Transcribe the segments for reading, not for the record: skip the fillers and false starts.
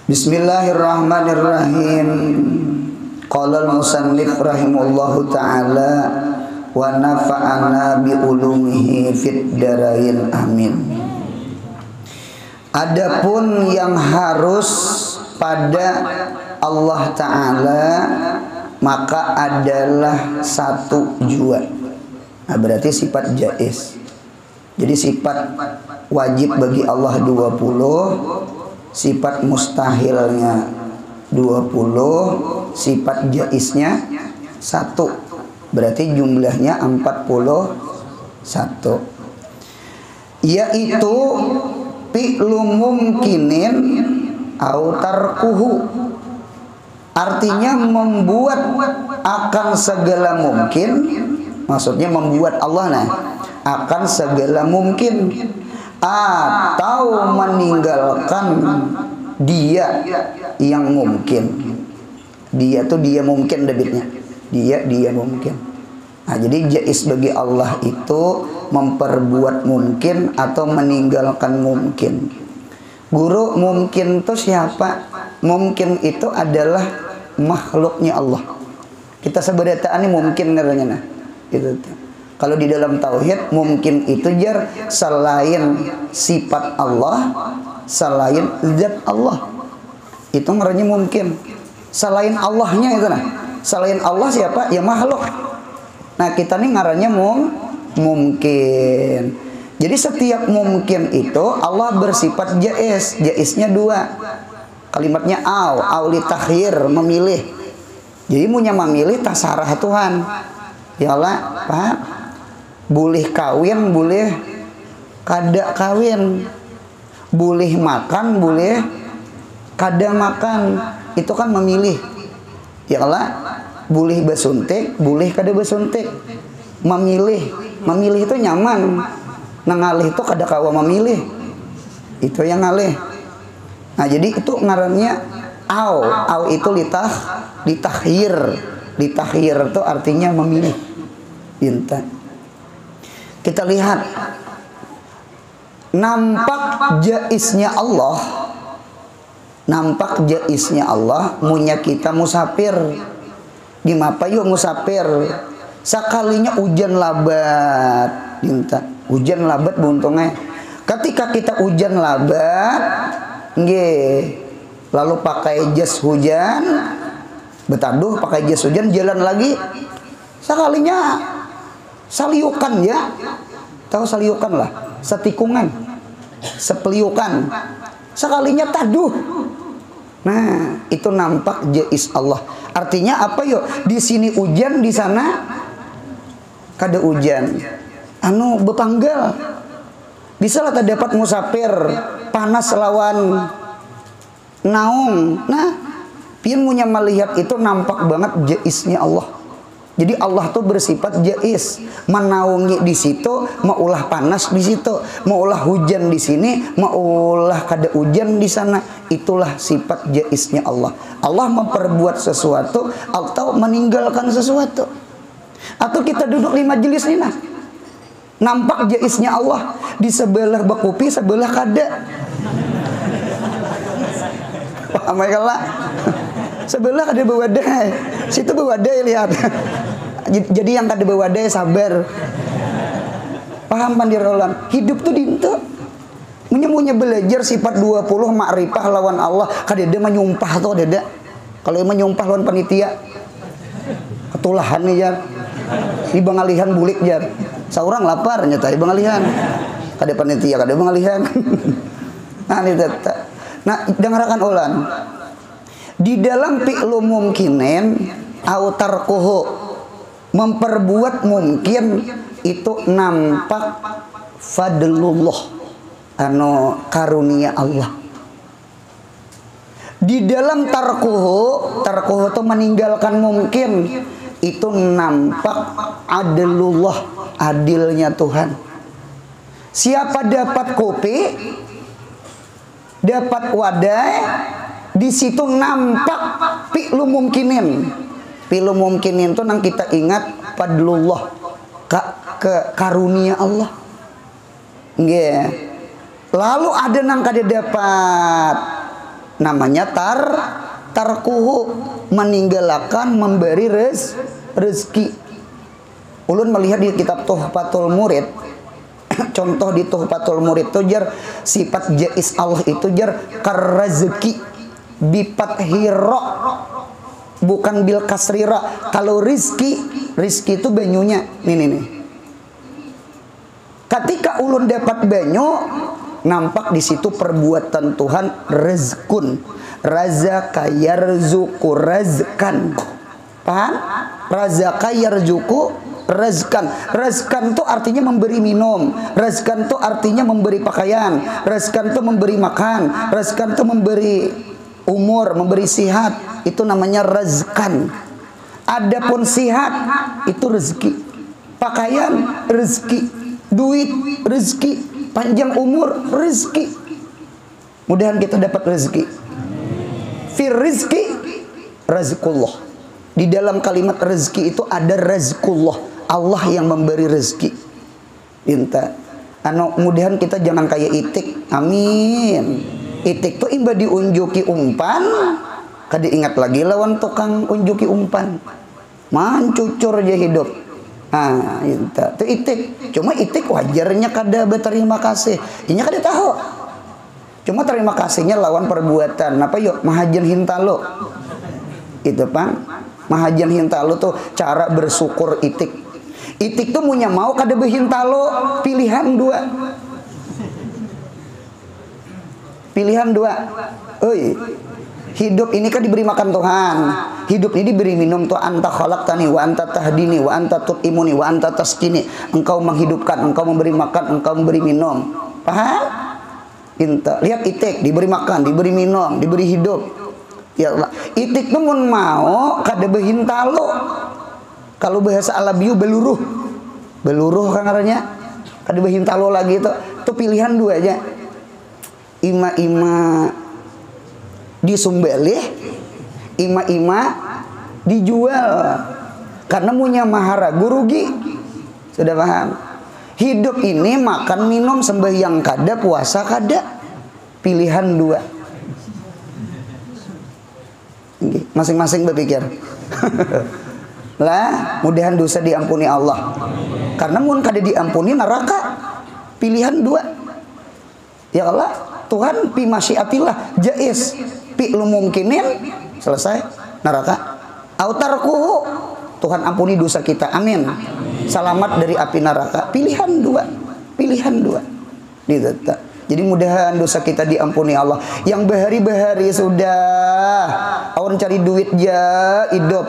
Bismillahirrahmanirrahim. Qala al-musannif rahimahullahu ta'ala wa nafa'ana bi ulumihi fid darain amin. Adapun yang harus pada Allah Ta'ala maka adalah satu jua. Nah, berarti sifat jaiz. Jadi sifat wajib bagi Allah 20, sifat mustahilnya 20, sifat jaiznya 1. Berarti jumlahnya 41. Yaitu fi'lu mumkinin au tarkuhu. Artinya membuat akan segala mungkin. Maksudnya membuat Allah akan segala mungkin, atau meninggalkan dia yang mungkin. Dia tuh dia mungkin debitnya. Dia mungkin. Nah, jadi jaiz bagi Allah itu memperbuat mungkin atau meninggalkan mungkin. Guru, mungkin itu siapa? Mungkin itu adalah makhluknya Allah. Kita sebenarnya ini mungkin katanya itu. Kalau di dalam tauhid mungkin itu jar selain sifat Allah, selain zat Allah. Itu ngarannya mungkin. Selain Allahnya itu Selain Allah siapa? Ya makhluk. Nah, kita nih ngarannya mungkin. Jadi setiap mungkin itu Allah bersifat jaiz. Jaiznya 2. Kalimatnya au li takhir, memilih. Jadi punya memilih tasarah Tuhan. Ya Allah, Pak. Boleh kawin, boleh kada kawin, boleh makan, boleh kada makan. Itu kan memilih. Ya Allah, boleh besuntik, boleh kada besuntik. Memilih itu nyaman. Nangalih itu kada kawa memilih. Itu yang ngalih. Nah, jadi itu ngarannya au itu litakhir. Litakhir itu artinya memilih. Pinta. Kita lihat nampak jaiznya Allah. Nampak jaiznya Allah munya kita musafir. Di mapa yuk musafir. Sakalinya hujan labat. Dinta. Hujan labat buntungnya. Ketika kita hujan labat, lalu pakai jas hujan, betaduh pakai jas hujan, jalan lagi. Sakalinya saliukan ya. Tahu saliukan lah, setikungan, sepeliukan. Sekalinya taduh. Nah, itu nampak jaiz Allah. Artinya apa yuk? Di sini hujan, di sana kada hujan. Bepanggal. Bisa lah terdapat musafir, panas lawan naung. Nah, pian punya melihat itu nampak banget jaiznya Allah. Jadi Allah tuh bersifat jaiz, menaungi di situ, maulah panas di situ, maulah hujan di sini, maulah kada hujan di sana. Itulah sifat jaiznya Allah. Allah memperbuat sesuatu atau meninggalkan sesuatu. Atau kita duduk di majelis ini nampak jaiznya Allah, di sebelah bakupi, sebelah kada. Paham ya lah? Sebelah ada bewadai, situ bewadai lihat. Jadi yang kada bewadai sabar. Paham pandirolan? Hidup tuh dintu. Munye belajar sifat 20 makrifah lawan Allah, kada ada menyumpah tuh ada. Kalau menyumpah lawan panitia, ketulahan nih jar. Di bangalihan bulik jar. Saurang lapar nyata di bangalihan. Kada panitia, kada bangalihan. Nah, ini tata. Nah, dengarkan ulan. Di dalam fi'lu mumkinin au tarkuhu, memperbuat mungkin itu nampak fadlullah, karunia Allah. Di dalam tarkuhu itu meninggalkan mungkin, itu nampak adlullah, adilnya Tuhan. Siapa dapat kopi, dapat wadai, di situ nampak fi'lu mumkinin. Fi'lu mumkinin itu nang kita ingat fadlullah, ke karunia Allah. Nggih. Lalu ada nang kada dapat namanya tarkuhu, meninggalkan memberi rezeki. Ulun melihat di kitab Tuhfatul Murid, contoh di Tuhfatul Murid itu jar sifat jais Allah itu jar karzeki bipat hiro, bukan bil kasrira. Kalau rizki itu banyunya nih. Ketika ulun dapat banyu, nampak di situ perbuatan Tuhan rezkun, razaka yarzuku razkan. Paham? Razaka yarzuku razkan. Razkan itu artinya memberi minum, razkan itu artinya memberi pakaian, razkan itu memberi makan, razkan itu memberi umur, memberi sihat. Itu namanya razkan. Adapun sihat itu rezeki, pakaian rezeki, duit rezeki, panjang umur rezeki. Mudahan kita dapat rezeki. Fir rizki razqullah. Di dalam kalimat rezeki itu ada razqullah, Allah yang memberi rezeki. Inta mudahan kita jangan kayak itik. Amin. Itik tuh imba diunjuki umpan, kada ingat lagi lawan tukang unjuki umpan, mancucur aja hidup. Itu itik. Cuma itik wajarnya kada berterima kasih. Inya kada tahu. Cuma terima kasihnya lawan perbuatan. Apa yuk? Mahajan hintalo. Itu Pak. Mahajan hintalo tuh cara bersyukur itik. Itik tuh punya mau kada behintalo, pilihan dua. Pilihan dua. Hidup ini kan diberi makan Tuhan. Hidup ini diberi minum tuh. Anta khalaqtani wa anta tahdini wa anta tut'imuni wa anta taskini. Engkau menghidupkan, engkau memberi makan, engkau memberi minum. Paham? Lihat itik, diberi makan, diberi minum, diberi hidup. Ya Allah, itik namun mau kada behintalo. Kalau bahasa Alabiu beluruh kan artinya kada behintalo lagi itu. Itu pilihan dua aja. Ima disumbelih, ima dijual. Karena punya maharagu rugi. Sudah paham? Hidup ini makan minum sembahyang kada, puasa kada. Pilihan dua. Masing-masing berpikir. Lah, mudahan dosa diampuni Allah. Karena mun kada diampuni neraka. Pilihan dua. Ya Allah, Tuhan pi masyiatillah jais. Pi lu mungkinin selesai neraka. Autarkuhu, Tuhan ampuni dosa kita. Amin. Selamat dari api neraka. Pilihan dua. Jadi mudahan dosa kita diampuni Allah. Yang bahari-bahari sudah orang cari duit ja hidup.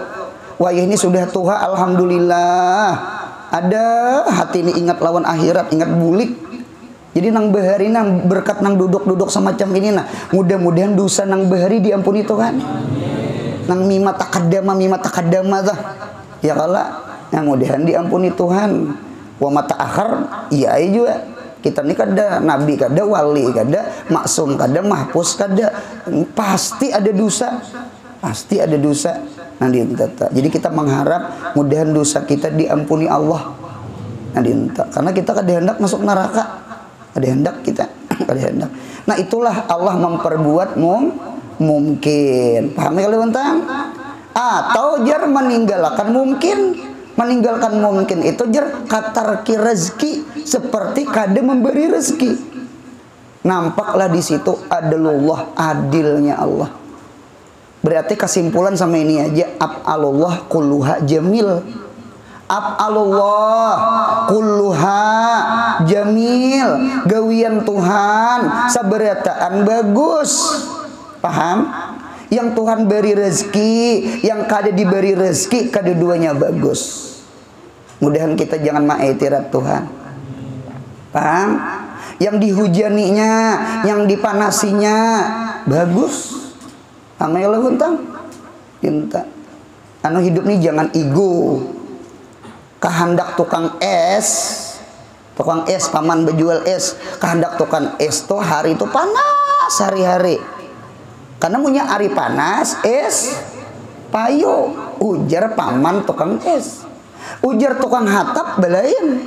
Wah ini sudah tuha alhamdulillah. Ada hati ini ingat lawan akhirat, ingat bulik. Jadi nang bahari nang berkat nang duduk-duduk semacam ini nah. Mudah-mudahan dosa nang bahari diampuni Tuhan. Nang mima takadama dah. Ya Allah. Yang mudahan diampuni Tuhan. Wa mata akhir iya juga. Kita ini kada nabi, kada wali, kada maksum, kada mahpus, kada pasti ada dosa. Pasti ada dosa. Jadi kita mengharap mudahan dosa kita diampuni Allah. Karena kita kada hendak masuk neraka. Kada hendak kita, kada hendak. Nah, itulah Allah memperbuat mungkin. Paham ya bentang? Atau jar meninggalkan mungkin. Meninggalkan mungkin itu jar katarki rezeki, seperti kada memberi rezeki. Nampaklah di situ adalullah, adilnya Allah. Berarti kesimpulan sama ini aja, af'alullah kulluha jamil. Af'alullah kulluha jamil. Gawian Tuhan sabarataan bagus. Paham? Yang Tuhan beri rezeki, yang kada diberi rezeki, kedua-duanya bagus. Mudahan kita jangan mengiktiraf Tuhan. Paham? Yang dihujaninya, yang dipanasinya bagus. Amelah huntang. Cinta. Hidup ini jangan ego. Kehendak tukang es paman berjual es. Kehendak tukang es tuh hari itu panas hari-hari. Karena punya hari panas, es payo. Ujar paman tukang es. Ujar tukang hatap belain.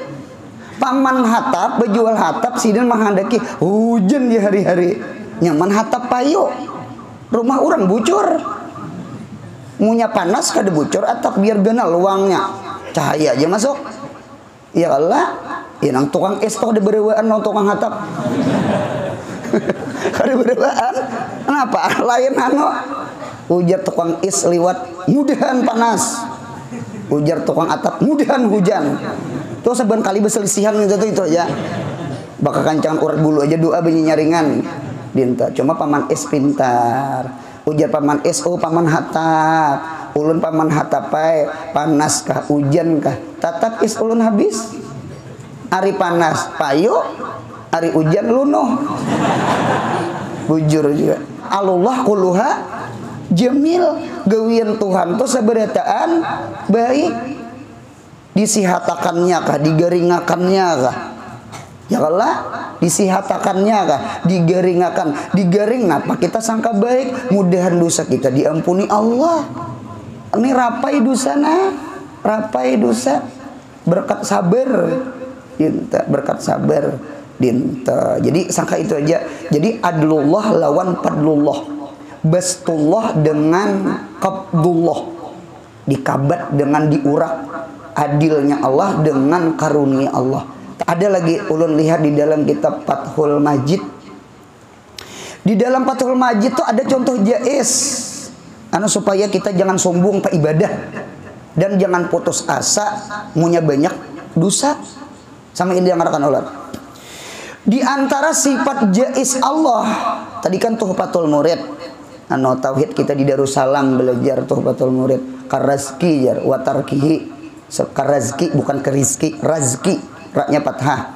Paman hatap, berjual hatap, sidin menghendaki hujan di hari-hari. Nyaman hatap payo. Rumah orang bucur. Munya panas kada bucur atap biar gana luangnya. Cahaya aja masuk. Ya Allah, ya nang tukang es kok ada berewaan nang tukang hatap. Kada berewaan. Kenapa? Lain anu. Ujar tukang es liwat mudahan panas. Ujar tukang atap mudahan hujan. Tuh saban kali berselisihan itu aja. Bakal kancangan urat bulu aja doa bunyi nyaringan. Dinta. Cuma paman es pintar. Ujar paman es, oh paman hatap. Ulun paman hatapai panas kah hujan kah? Tatap is ulun habis. Ari panas payu, ari hujan lunuh. Bujur juga. Allah kuluha jamil, gawian Tuhan tuh sabarataan baik. Disihatakannya kah, digaringakannya kah? Ya Allah, disihatakannya kah, digaringakan, digaring apa kita sangka baik, mudahan dosa kita diampuni Allah. Ini rapai dosa nah, rapai dosa berkat sabar, dinta berkat sabar, dinta. Jadi sangka itu aja. Jadi adlullah lawan fadlullah, bastullah dengan qabdullah, dikabat dengan diurak, adilnya Allah dengan karunia Allah. Ada lagi ulun lihat di dalam kitab Fathul Majid. Di dalam Fathul Majid tuh ada contoh jais. Supaya kita jangan sombong ke ibadah dan jangan putus asa punya banyak dosa. Sama ini yang ngarakan ular. Di antara sifat jais Allah, tadi kan Tuhfatul Murid. Tauhid kita di Darussalam belajar Tuhfatul Murid. Karazki jar watarkihi. Karazki bukan kerizki, razki. Raknya fathah.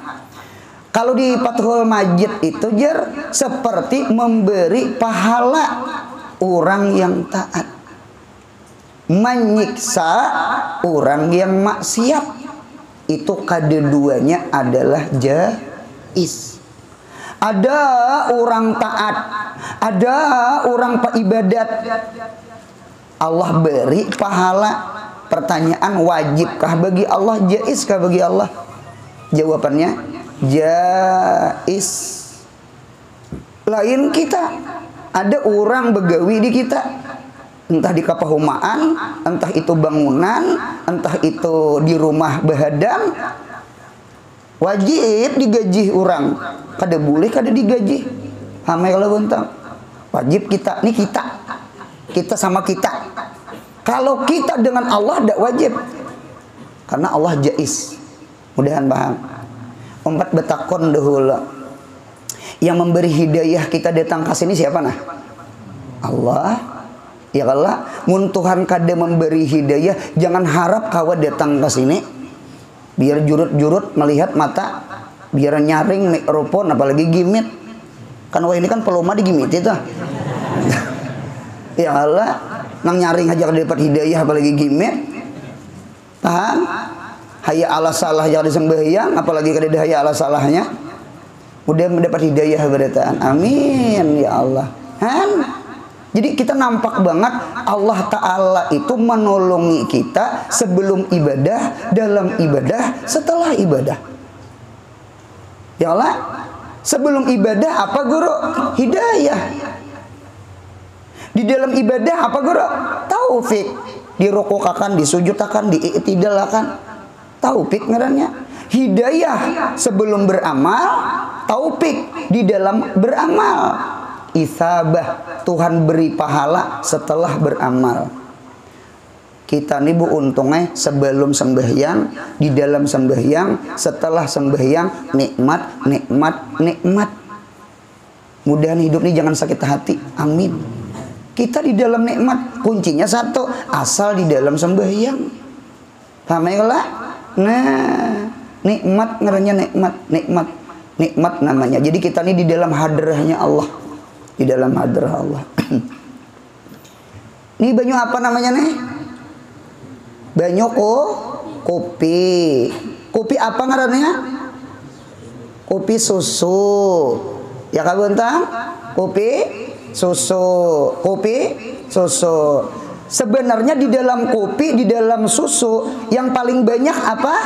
Kalau di Fathul Majid itu jar seperti memberi pahala orang yang taat, menyiksa orang yang maksiat. Itu kedua-duanya adalah jais. Ada orang taat, ada orang ibadat, Allah beri pahala. Pertanyaan, wajibkah bagi Allah, jaiskah bagi Allah? Jawabannya jais. Lain kita, ada orang begawi di kita, entah di kapahumaan, entah itu bangunan, entah itu di rumah bahadam, wajib digaji orang. Kada boleh kada digaji. Hamai kalau bentang. Wajib kita, ini kita sama kita. Kalau kita dengan Allah tidak wajib, karena Allah jais. Mudahan paham. Empat betakon dahulu. Yang memberi hidayah kita datang ke sini siapa nah? Allah. Ya Allah, mun Tuhan kada memberi hidayah, jangan harap kawa datang ke sini biar jurut-jurut melihat mata, biar nyaring mikrofon apalagi gimit. Kan wah ini kan peloma digimit itu. Ya Allah, nang nyaring aja kada dapat hidayah apalagi gimit. Paham? Hayya ala salah yang disembahyang apalagi kada ada hayya ala salahnya. Mudah mendapat hidayah berataan. Amin ya Allah. Jadi kita nampak banget Allah Ta'ala itu menolongi kita sebelum ibadah, dalam ibadah, setelah ibadah. Ya Allah, sebelum ibadah apa guru? Hidayah. Di dalam ibadah apa guru? Taufik. Dirokokakan, disujudkan, diiktidalakan. Taufik ngarannya. Hidayah sebelum beramal, taufik di dalam beramal. Isabah, Tuhan beri pahala setelah beramal. Kita nih bu untungnya sebelum sembahyang, di dalam sembahyang, setelah sembahyang, nikmat, nikmat, nikmat. Mudahan hidup ini jangan sakit hati. Amin. Kita di dalam nikmat, kuncinya satu, asal di dalam sembahyang. Paham ya lah? Nah, nikmat ngarannya nikmat, nikmat, nikmat namanya. Jadi kita ini di dalam hadrahnya Allah, di dalam hadrah Allah. Ini banyu apa namanya nih? Banyu kopi. Kopi apa ngarannya? Kopi susu. Ya kan bentang? Kopi susu. Kopi susu. Sebenarnya di dalam kopi, di dalam susu, yang paling banyak apa?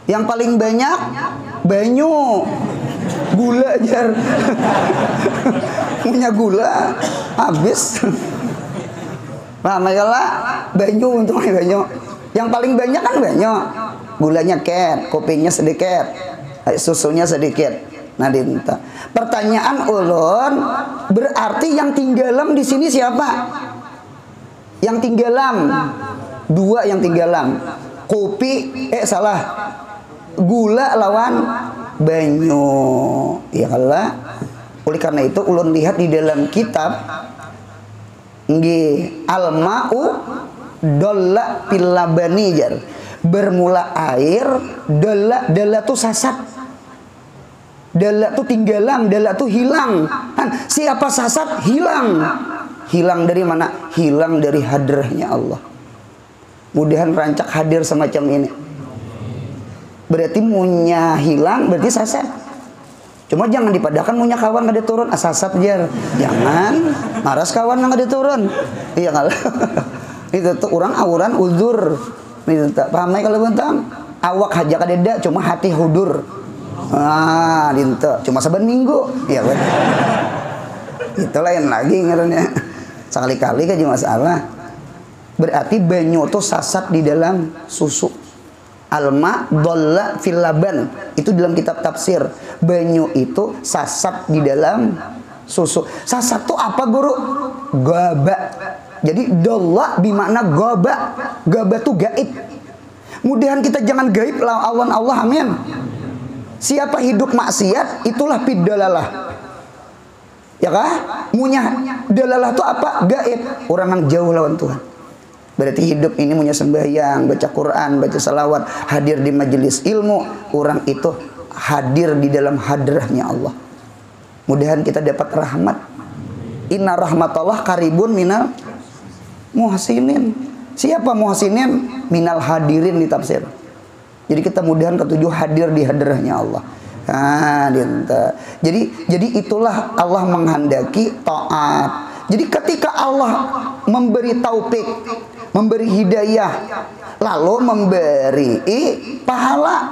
Yang paling banyak banyu. gula jar. Punya gula habis. Nah, masalah banyu untungnya banyu. Yang paling banyak kan banyu. Gulanya ket, kopinya sedikit, susunya sedikit. Nah, dinta. Pertanyaan ulun, berarti yang tinggalam di sini siapa? Yang tinggalam. Dua yang tinggalam. Kopi, salah. Gula lawan banyu. Ya Allah. Oleh karena itu ulun lihat di dalam kitab nggih al-ma'u dolla fil labani jar. Bermula air, dalla tuh sasat. Dalla tuh tinggalan, dalla tuh hilang. Siapa sasat? Hilang. Hilang dari mana? Hilang dari hadrahnya Allah. Mudahan rancak hadir semacam ini. Berarti munya hilang, berarti sasat. Cuma jangan dipadahkan munya kawan nggak turun, sasat jar. Jangan, maras kawan nggak turun. Iya kalau itu tuh orang awuran uzur. Itu tak paham kalau bentang. Awak haja kadeda, cuma hati hudur. Ah, dinta cuma saban minggu. Iya kan. Itu lain lagi ngarannya. Sekali-kali kan masalah. Berarti banyu itu sasat di dalam susu. Alma dolla fil laban. Itu dalam kitab tafsir. Banyu itu sasat di dalam susu. Sasat itu apa, Guru? Gaba. Jadi dolla bimakna gaba. Gaba itu gaib. Mudahan kita jangan gaib lawan Allah, amin. Siapa hidup maksiat, itulah piddalalah. Ya kah? Munya dalalah itu apa? Gaib. Orang yang jauh lawan Tuhan. Berarti hidup ini punya sembahyang, baca Quran, baca salawat, hadir di majelis ilmu. Orang itu hadir di dalam hadrahnya Allah. Mudahan kita dapat rahmat. Inna rahmatullah karibun minal muhsinin. Siapa muhsinin? Minal hadirin di tafsir. Jadi kita mudahan ketujuh hadir di hadrahnya Allah. Nah, dinta. Jadi itulah Allah menghendaki taat. Jadi ketika Allah memberi taufik, memberi hidayah, lalu memberi pahala,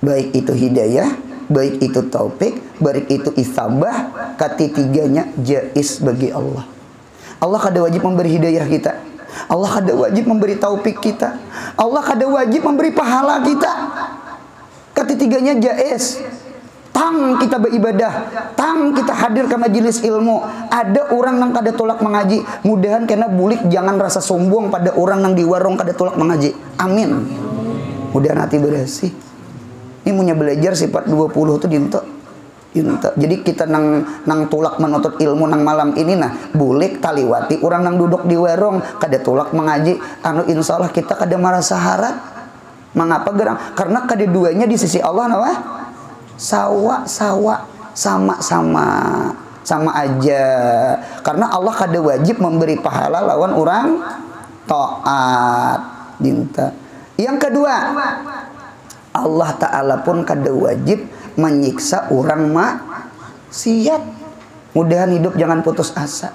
baik itu hidayah, baik itu taufik, baik itu isabah, ketiganya jaiz bagi Allah. Allah kada wajib memberi hidayah kita. Allah kada wajib memberi taufik kita. Allah kada wajib memberi pahala kita. Ketiganya jaiz. Tang kita beribadah, tang kita hadir ke majelis ilmu. Ada orang yang kada tolak mengaji, mudahan kena bulik jangan rasa sombong pada orang yang di warung kada tolak mengaji. Amin. Mudahan hati bersih. Ini punya belajar sifat 20 itu dinto. Jadi kita nang tulak menuntut ilmu nang malam ini nah bulik taliwati orang nang duduk di warung kada tulak mengaji, anu insyaallah kita kada merasa harat. Mengapa gerang? Karena keduanya di sisi Allah nawa sama aja. Karena Allah kada wajib memberi pahala lawan orang taat dinta. Yang kedua, Allah Ta'ala pun kada wajib menyiksa orang maksiat. Mudahan hidup jangan putus asa.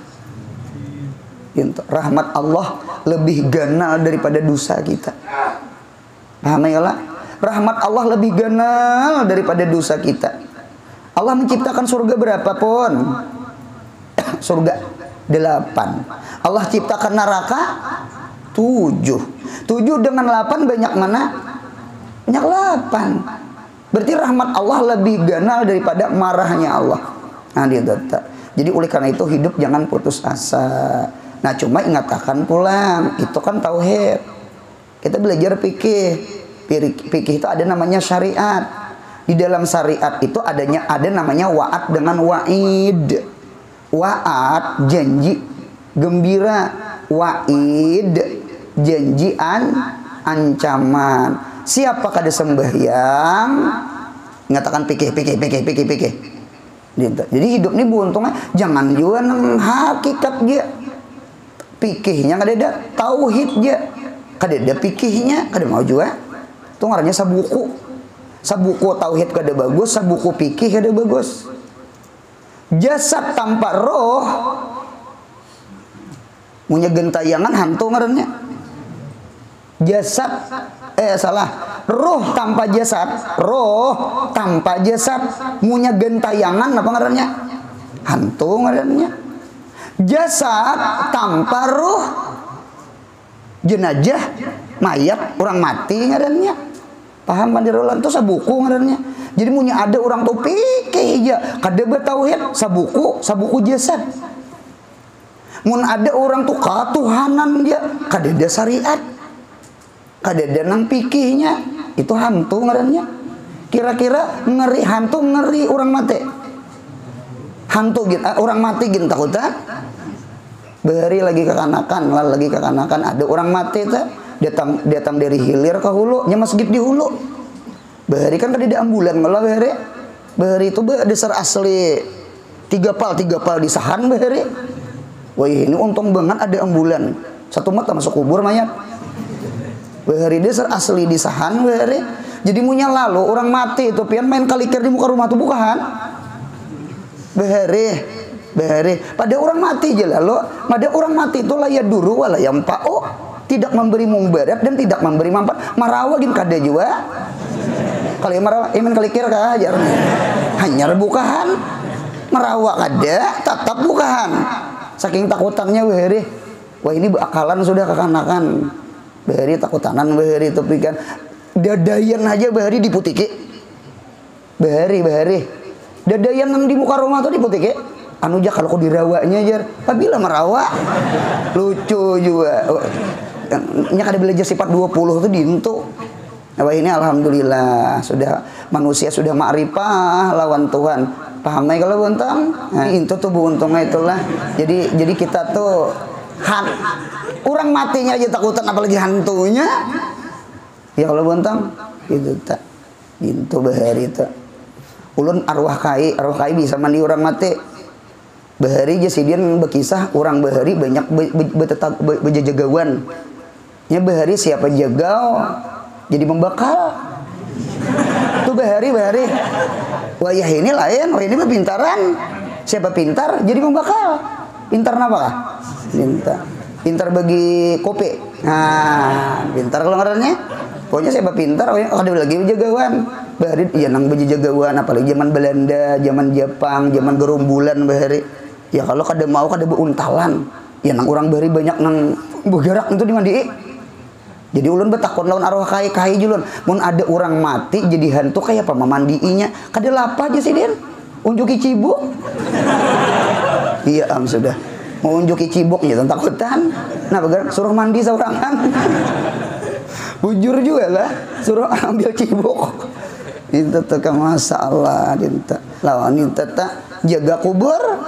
Rahmat Allah lebih ganal daripada dosa kita. Paham ya lah? Rahmat Allah lebih ganal daripada dosa kita. Allah menciptakan surga berapapun. Surga 8. Allah ciptakan neraka 7. 7 dengan 8 banyak mana? Banyak 8. Berarti rahmat Allah lebih ganal daripada marahnya Allah. Nah, dia data. Jadi oleh karena itu hidup jangan putus asa. Nah, cuma ingatakan pulang, itu kan tauhid. Kita belajar fikih. Fikih itu ada namanya syariat. Di dalam syariat itu ada namanya wa'ad dengan wa'id. Wa'ad janji gembira, wa'id janji ancaman. Siapa kada sembahyang ngatakan pikir. Jadi hidup ini buntungnya jangan juga nang hakikat dia. Pikihnya kada ada, tauhid dia. Kada ada pikihnya, kada mau juga. Itu ngarannya sabuku. Sabuku tauhid kada bagus, sabuku pikih kada bagus. Jasad tanpa roh punya gentayangan hantu ngarannya. Jasad roh tanpa jasad munya gentayangan apa ngarannya? Hantu ngarannya. Jasad tanpa roh, jenajah mayat orang mati ngarannya. Paham pandirolan tuh sabuku ngarannya. Jadi munya ada orang tuh pikir aja kada bertauhid sabuku jasad. Mun ada orang tuh katuhanan dia kada ada syariat, kada ada nang pikihnya, itu hantu ngarannya. Kira-kira ngeri hantu ngeri orang mati. Hantu gitu, orang mati gitu takutan. Beri lagi kekanakan ada orang mati tuh datang dari hilir ke hulu, nya masjid di hulu. Beri kan tadi di ambulan malah beri itu dasar asli tiga pal di sahan beri. Wah ini untung banget ada ambulan. Satu mata masuk kubur mayat. Beri dasar asli di sahan beri. Jadi munya lalu orang mati itu pian main kalikir di muka rumah tuh bukan. Beri. Pada orang mati aja lalu. Pada orang mati itu layak duru wala yang pao. Tidak memberi mumbarat dan tidak memberi manfaat. Marawa gin kada juga. Kalau marawa iman kalikir kah ajar. Hanya bukahan. Marawa kada tetap bukahan. Saking takutannya Beri. Wah ini akalan sudah kekanakan. Beri takutanan Beri tapi kan dadayan aja Beri diputiki. Beri. Dadayan di muka rumah tuh diputiki. Anu aja kalau kok dirawanya aja. Apabila merawa lucu juga. Nya kada belajar sifat 20 tuh dintu. Nah, ini alhamdulillah sudah manusia sudah ma'rifah lawan Tuhan. Paham nih kalau buntang? Nah, itu tuh buntungnya itulah. Jadi kita tuh orang matinya aja takutan apalagi hantunya. Ya kalau buntang gitu tak. Itu bahari itu. Ulun arwah kai bisa mandi orang mati. Bahari jasidian berkisah orang bahari banyak bejagawan. Nya bahari siapa jagau jadi membakal. Tuh bahari. Wah ya ini lain, wah ini pintaran. Siapa pintar jadi membakal. Pintar apa? Pintar bagi kopi. Nah, pintar kalau ngarannya. Pokoknya siapa pintar, oh ya ada lagi jagawan. Bahari ya nang bejagawan apalagi zaman Belanda, zaman Jepang, zaman gerombolan bahari. Ya kalau kada mau kada beuntalan. Ya nang orang bahari banyak nang bergerak itu di mandi. Jadi ulun betakon lawan arwah kai julun. Mun ada orang mati jadi hantu kayak apa memandiinya? Kada lapa aja sih Den. Unjuki cibuk. Iya sudah. Mau unjuki cibuknya takutan. Nah bergerak suruh mandi seorangan. Bujur juga lah. Suruh ambil cibuk. Itu tuh masalah dinta. Lawan dinta jaga kubur.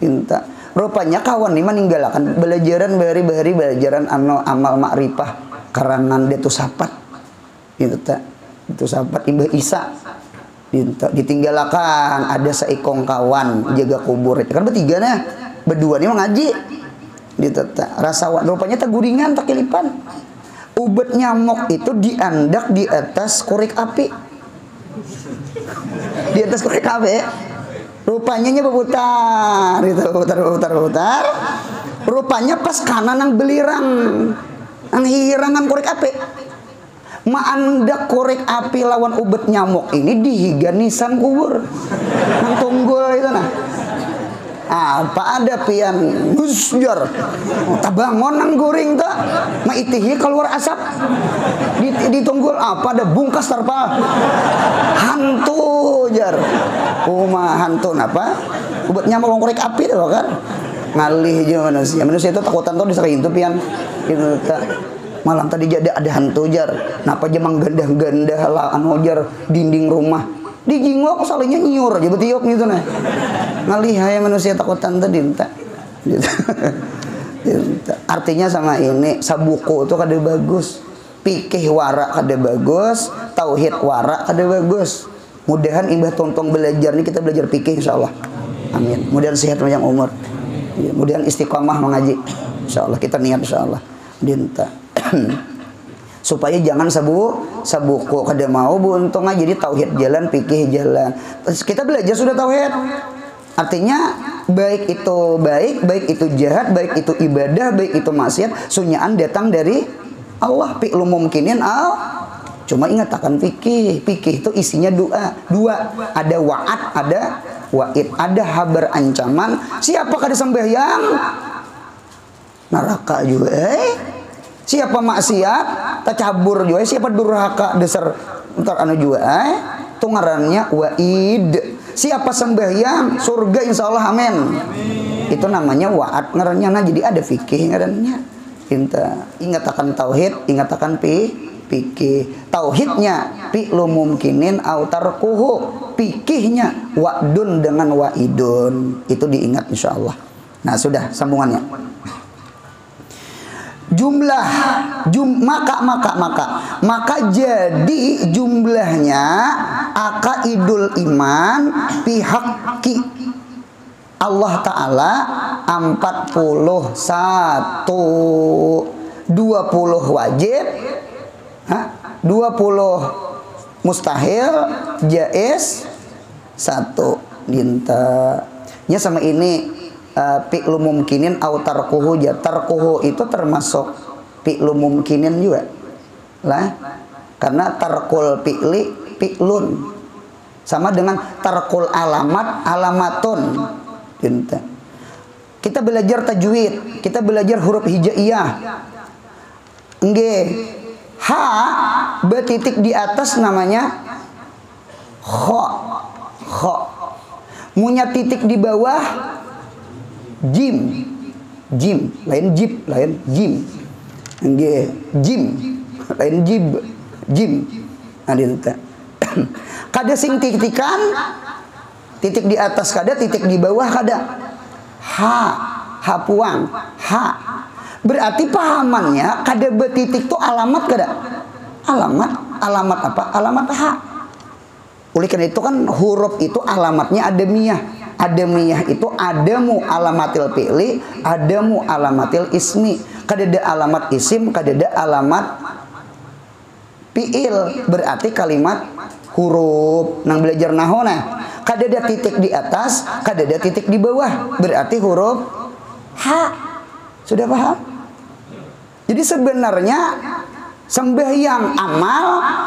Dinta. Rupanya kawan nih meninggalkan belajaran bahari belajaran amal makrifah karangan dia tuh sapat itu tak itu sapat Imbah Isa ditinggalkan ada seikong kawan jaga kubur kan bertiga nah berdua nih mengaji gitu tak rasa rupanya tak guringan tak kilipan ubat nyamuk itu diandak di atas korek api rupanya berputar gitu, putar. Rupanya pas kanan nang belirang, nang hirangan korek api. Maandak korek api lawan ubat nyamuk ini dihiganisan kubur. Nang tunggul itu nah. Apa ada pian musjar. Tabangon nang goring tak. Maitihi keluar asap. Ditunggul apa ada bungkas terpal. Hantu jar. Hantu apa? Ubat nyamuk korek api tuh kan. Ngalih aja manusia itu takutan tuh diserahin tuh pian. Itu tak. Malam tadi ada hantu jar. Napa aja manggandah-gandah lah anu jar dinding rumah. Dijingok salahnya nyiur aja betiok gitu nah. Ngalih ya manusia takutan tadi entah. Gitu. Artinya sama ini sabuku itu kada bagus. Pikih warak kada bagus, tauhid warak kada bagus. Mudahan imbah tontong belajar nih kita belajar pikih insyaallah. Amin. Mudahan sehat panjang umur. Mudahan istiqomah mengaji. Insyaallah kita niat insyaallah. Dinta. Supaya jangan sabuku kada mau buntung aja jadi tauhid jalan pikih jalan. Terus kita belajar sudah tauhid. Artinya baik itu jahat, baik itu ibadah, baik itu maksiat, sunyaan datang dari Allah. Fi'lu mumkinin cuma ingat akan fikih. Fikih itu isinya dua. Ada wa'ad, ada wa'id. Ada habar ancaman. Siapa kada sembahyang? Neraka juga. Siapa maksiat? Tacabur juga. Siapa durhaka dasar entar anu juga. Itu ngarannya wa'id. Siapa sembahyang? Surga insyaallah, amin. Itu namanya wa'ad ngarannya. Nah, jadi ada fikih ngarannya. Ingat akan tauhid, ingat akan fikih. Tauhidnya fi'lu mumkinin au tarkuhu. Fikihnya wa'dun dengan wa'idun. Itu diingat insyaallah. Nah, sudah sambungannya. Jumlah maka jadi jumlahnya aqaidul iman pihak Allah Ta'ala 41, 20 wajib, 20 mustahil, jaiz 1 dinta. Nya sama ini fi'lu mumkinin au tarkuhu. Tarkuhu itu termasuk fi'lu mumkinin juga lah, karena tarkul fi'li fi'lun sama dengan tarkul alamat alamatun. Kita belajar tajwid, kita belajar huruf hijaiyah. Nggih, ha betitik di atas namanya kha. Munya titik di bawah jim. Lain jib, lain jim. Nggih, jim lain jib, jim. Adinta. Kada sing titikan, titik di atas kada, titik di bawah kada. Ha puang, ha. Berarti pahamannya kada betitik itu alamat kada? Alamat apa? Alamat ha. Oleh karena itu kan huruf itu alamatnya ademiyah. Ademiyah itu adamu alamatil fi'li, adamu alamatil ismi. Kada ada alamat isim, kada ada alamat fi'il. Berarti kalimat huruf nang belajar nahwu nah. Kada ada titik di atas, kada ada titik di bawah. Berarti huruf ha. Sudah paham? Jadi sebenarnya sembahyang amal,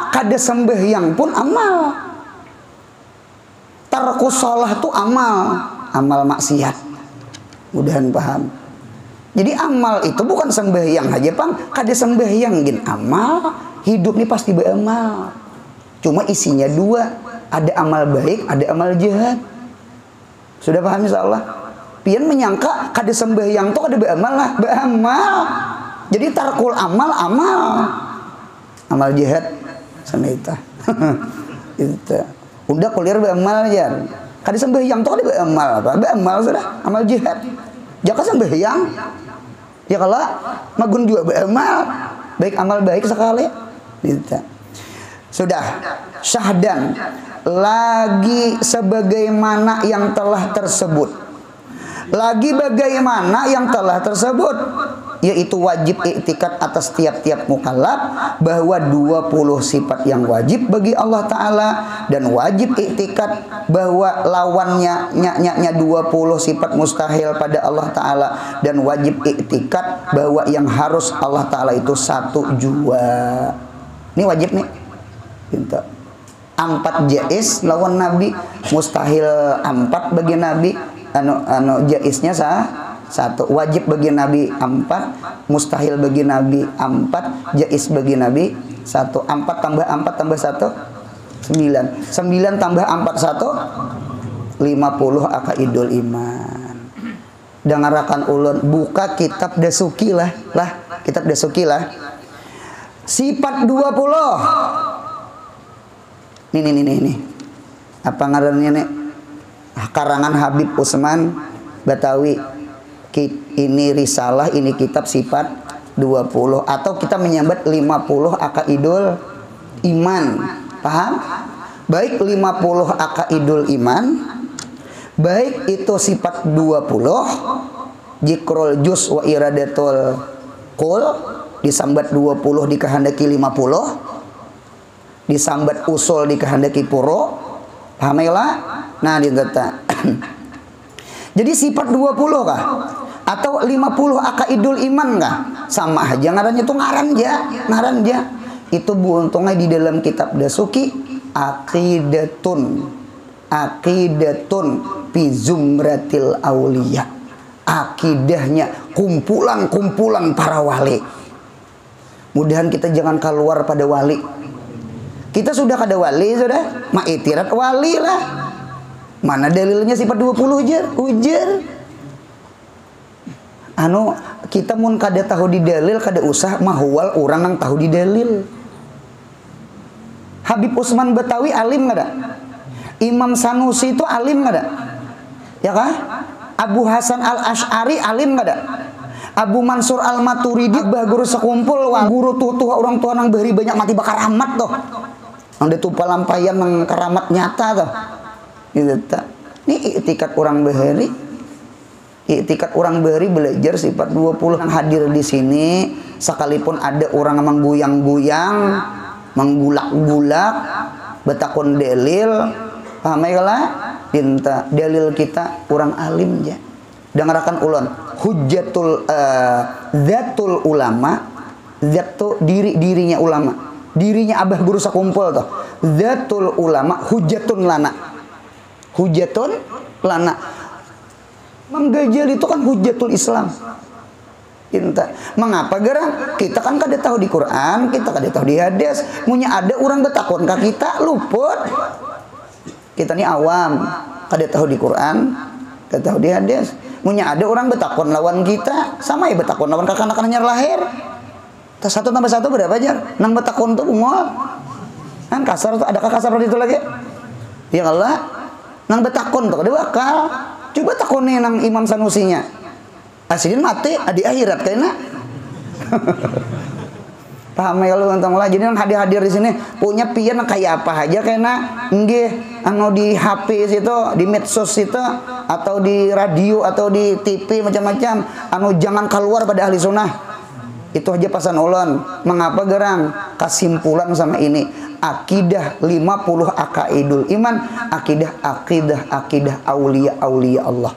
kada sembahyang pun amal. Tarkus shalah itu amal maksiat. Mudahan paham. Jadi amal itu bukan sembahyang aja, Pang. Kada sembahyang gin amal, hidup nih pasti beramal. Cuma isinya dua, ada amal baik, ada amal jahat. Sudah paham insyaallah? Pian menyangka kada sembahyang tuh kada beramal lah, beramal. Jadi tarkul amal jahat sana itu. Itu. Udah kuliah beramal ya. Kada sembahyang tuh kada beramal apa? Beramal sudah, amal jihad. Jaka sembahyang. Ya kalau magun juga beramal, baik amal baik sekali. Gitu. Sudah. Syahdan lagi sebagaimana yang telah tersebut. Lagi bagaimana yang telah tersebut, yaitu wajib iktikad atas tiap-tiap mukallaf bahwa 20 sifat yang wajib bagi Allah Ta'ala, dan wajib iktikad bahwa lawannya 20 sifat mustahil pada Allah Ta'ala, dan wajib iktikad bahwa yang harus Allah Ta'ala itu satu jua. Ini wajib nih. 4 jaiz lawan Nabi, mustahil 4 bagi Nabi, anu jaiznya satu. Wajib bagi Nabi 4, mustahil bagi Nabi 4, jaiz bagi Nabi 1. 4 tambah 4 tambah 1 9. 9 tambah 4 1 50 aqaidul iman. Dengarakan ulun, buka kitab Dasuki lah kitab Dasuki lah. Sifat 20. Nih. Apa ngarannya nih? Karangan Habib Usman Batawi. Ini risalah, ini kitab sifat 20, atau kita menyambat 50 aqaidul iman. Paham? Baik 50 aqaidul iman, baik itu sifat 20, jikrul juz wa iradatul qul, disambat 20 dikehendaki 50, disambat usul dikehendaki puro. Paham ya? Nah, ditata. Jadi sifat 20 kah? Atau 50 akaidul iman nggak? Sama aja ngarannya tuh ngaranja. Itu buuntungnya di dalam kitab Dasuki aqidatun fi zumratil auliya. Akidahnya kumpulan para wali. Mudahan kita jangan keluar pada wali. Kita sudah kada wali sudah, maitirat wali lah. Mana dalilnya sifat 20 ujar. Kita mun kada tahu di dalil kada usah mahwal orang yang tahu di dalil. Habib Utsman Betawi alim kada? Imam Sanusi itu alim kada? Ya kah? Abu Hasan Al-Asy'ari alim kada? Abu Mansur Al-Maturidi bah guru sekumpul guru tuh orang tua nang beri banyak mati bakar amat tuh. Ang ditupa lampayan nang karamat nyata tuh. Gitu ta. Ini iktikat orang bahari. Iktikat orang beri belajar sifat 20 yang hadir di sini, sekalipun ada orang mengguyang-guyang, menggulak-gulak, betakun dalil, paham ya lah? Dinta dalil kita orang alim ya. Dengarkan ulun, hujjatul zatul ulama, zat tu dirinya ulama, dirinya abah guru sakumpul tuh. Zatul ulama hujjatun lana. Imam Ghazali itu kan hujjatul Islam. Mengapa gerang? Kita kan kada tahu di Quran, kita kada tahu di hadis. Munya ada orang betakon ka kita luput. Kita ni awam, kada tahu di Quran, kada tahu di hadis. Munya ada orang betakon lawan kita, sama ya betakon lawan kakak-kakak nyar lahir. 1 tambah 1 berapa jar? Nang betakon tuh ungol. Kan kasar tuh, adakah kasar itu lagi? Ya Allah, nang betakon tuh kada bakal. Coba takonin nang Imam Sanusinya. Asidin mati di akhirat kayaknya. Paham ya lu tentang lah. Jadi nang hadir di sini punya pian kayak apa aja kayaknya nggih di HP situ, di medsos situ, atau di radio atau di TV macam-macam. Jangan keluar pada ahli sunnah. Itu aja pesan ulun. Mengapa gerang? Kesimpulan sama ini. Akidah 50 akaidul iman, akidah aulia Allah,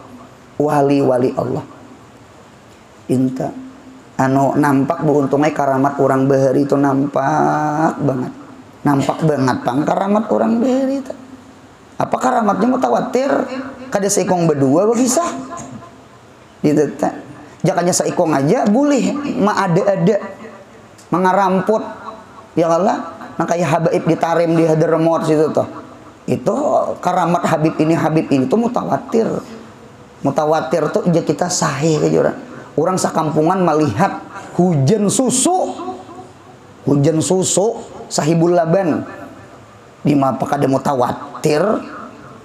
wali Allah. Inta nampak beruntungnya karamat orang bahari itu nampak banget pang karamat orang bahari itu. Apa karamatnya mutawatir? Kada seikong berdua bisa. Gitu ta. Jakanya seikong aja boleh ada mengaramput ya Allah. Nah kayak Habaib ditarim di Hadramaut situ tuh. Itu karamat Habib ini tuh mutawatir tuh aja kita sahih aja orang. Orang sakampungan melihat hujan susu sahibul laban. Di mapa kada mutawatir.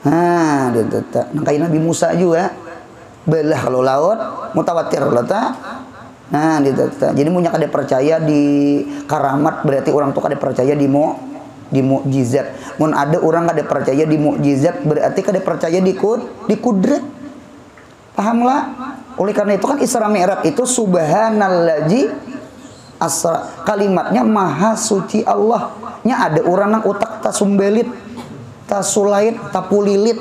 Nah, gitu ta. Nah kayak Nabi Musa juga. Belah kalau laut mutawatir lo ta. Nah, jadi munya kada percaya di karamat berarti orang tuh kada percaya di mukjizat. Mun ada orang kada percaya di mukjizat berarti kada percaya di kudrat. Paham lah? Oleh karena itu kan Isra Mi'raj itu subhanallazi asra. Kalimatnya maha suci Allah. Nya ada orang nang utak tasumbelit, tasulait, tapulilit.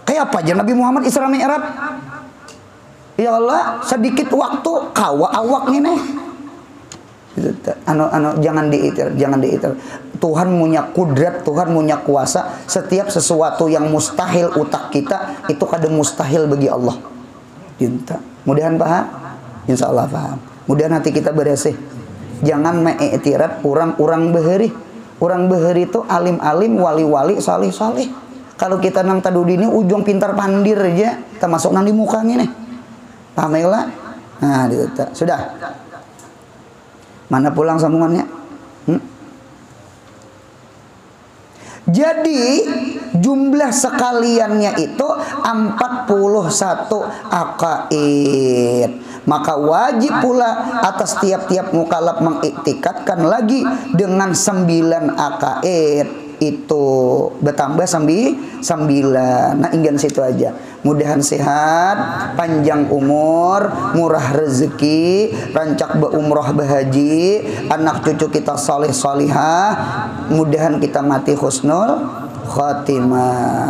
Kayak apa aja Nabi Muhammad Isra Mi'raj? Ya Allah, sedikit waktu kawa awak nih. Jangan diitir. Tuhan punya kudrat, Tuhan punya kuasa. Setiap sesuatu yang mustahil utak kita itu kada mustahil bagi Allah. Mudahan paham? Insya Allah paham. Mudahan hati kita bersih. Jangan mengiktirat orang bahari. Orang bahari itu alim-alim, wali-wali, salih-salih. Kalau kita nang tadudi ini ujung pintar pandir aja, termasuk nang di muka nih. Paham ya lah? Nah, sudah. Mana pulang sambungannya? Jadi jumlah sekaliannya itu 41 akaid. Maka wajib pula atas tiap-tiap mukallaf mengiktikadkan lagi dengan 9 akaid. Itu bertambah 9. Nah, ingin situ aja. Mudahan sehat, panjang umur, murah rezeki, rancak beumrah bahaji, anak cucu kita saleh salihah. Mudahan kita mati husnul khatimah.